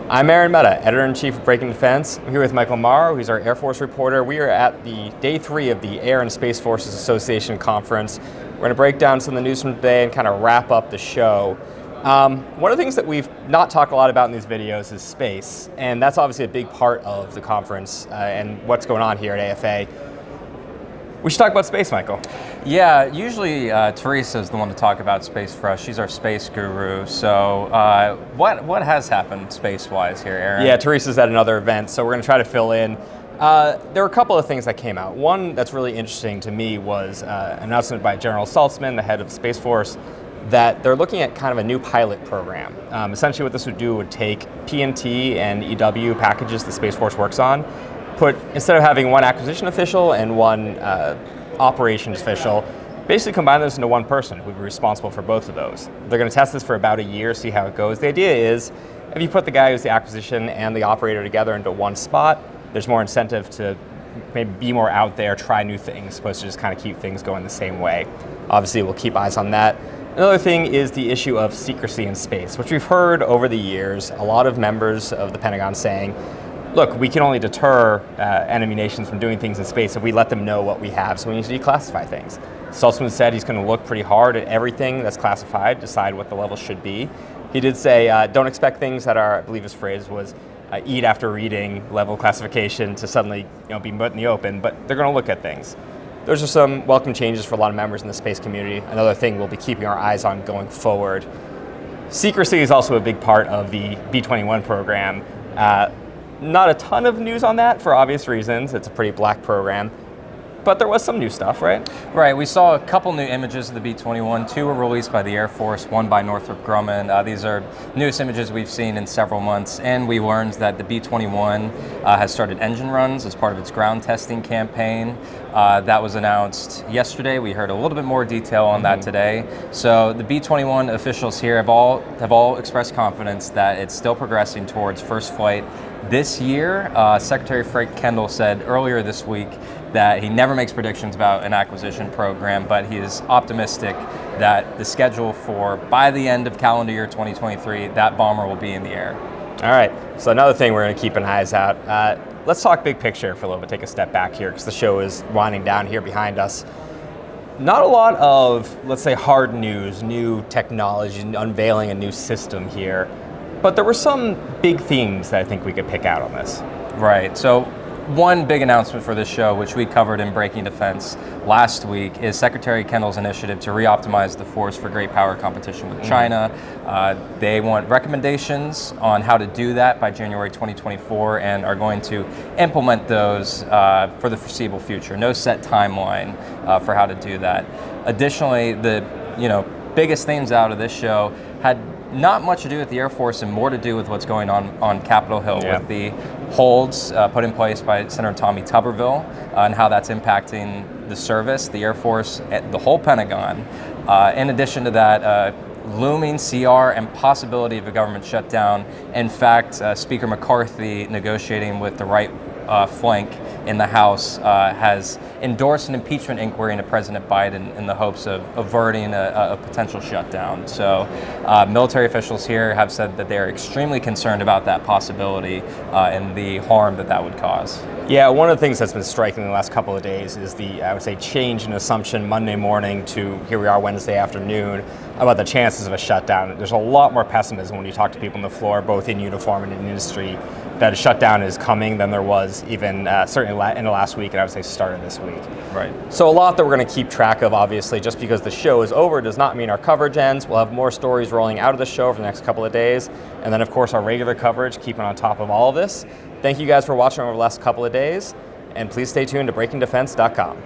I'm Mehta, Editor-in-Chief of Breaking Defense. I'm here with Michael Marrow, who's our Air Force reporter. We are at the Day 3 of the Air and Space Forces Association Conference. We're going to break down some of the news from today and kind of wrap up the show. One of the things that we've not talked a lot about in these videos is space, and that's obviously a big part of the conference and what's going on here at AFA. We should talk about space, Michael. Yeah, usually Teresa is the one to talk about space for us. She's our space guru. So what has happened space-wise here, Aaron? Yeah, Teresa's at another event, so we're going to try to fill in. There were a couple of things that came out. One that's really interesting to me was an announcement by General Saltzman, the head of the Space Force, that they're looking at kind of a new pilot program. Essentially what this would do would take PNT and EW packages the Space Force works on, instead of having one acquisition official and one operations official, basically combine those into one person who would be responsible for both of those. They're going to test this for about a year, see how it goes. The idea is, if you put the guy who's the acquisition and the operator together into one spot, there's more incentive to maybe be more out there, try new things, as opposed to just kind of keep things going the same way. Obviously, we'll keep eyes on that. Another thing is the issue of secrecy in space, which we've heard over the years, a lot of members of the Pentagon saying, look, we can only deter enemy nations from doing things in space if we let them know what we have, so we need to declassify things. Saltzman said he's going to look pretty hard at everything that's classified, decide what the level should be. He did say, don't expect things that are, I believe his phrase was, eat after reading level classification to suddenly be put in the open, but they're going to look at things. Those are some welcome changes for a lot of members in the space community. Another thing we'll be keeping our eyes on going forward. Secrecy is also a big part of the B-21 program. Not a ton of news on that for obvious reasons. It's a pretty black program. But there was some new stuff, right? Right. We saw a couple new images of the B-21. Two were released by the Air Force, one by Northrop Grumman. These are newest images we've seen in several months. And we learned that the B-21 has started engine runs as part of its ground testing campaign. That was announced yesterday. We heard a little bit more detail on that today. So the B-21 officials here have all expressed confidence that it's still progressing towards first flight this year. Secretary Frank Kendall said earlier this week that he never makes predictions about an acquisition program, but he is optimistic that the schedule for by the end of calendar year 2023, that bomber will be in the air. All right, so another thing we're going to keep an eyes out. Let's talk big picture for a little bit, take a step back here, because the show is winding down here behind us. Not a lot of, let's say, hard news, new technology, unveiling a new system here, but there were some big themes that I think we could pick out on this. Right, so one big announcement for this show, which we covered in Breaking Defense last week, is Secretary Kendall's initiative to re-optimize the force for great power competition with China. They want recommendations on how to do that by January 2024 and are going to implement those for the foreseeable future. No set timeline for how to do that. Additionally, the biggest themes out of this show had not much to do with the Air Force and more to do with what's going on Capitol Hill with the holds put in place by Senator Tommy Tuberville and how that's impacting the service, the Air Force, the whole Pentagon. In addition to that, looming CR and possibility of a government shutdown. In fact, Speaker McCarthy, negotiating with the right flank in the House, has endorsed an impeachment inquiry into President Biden in the hopes of averting a potential shutdown. So military officials here have said that they are extremely concerned about that possibility and the harm that would cause. Yeah, one of the things that's been striking in the last couple of days is the, I would say, change in assumption Monday morning to here we are Wednesday afternoon about the chances of a shutdown. There's a lot more pessimism when you talk to people on the floor, both in uniform and in industry, that a shutdown is coming than there was even certainly in the last week, and I would say started this week. Right. So a lot that we're going to keep track of, obviously. Just because the show is over does not mean our coverage ends. We'll have more stories rolling out of the show for the next couple of days, and then of course our regular coverage, keeping on top of all of this. Thank you guys for watching over the last couple of days, and please stay tuned to BreakingDefense.com.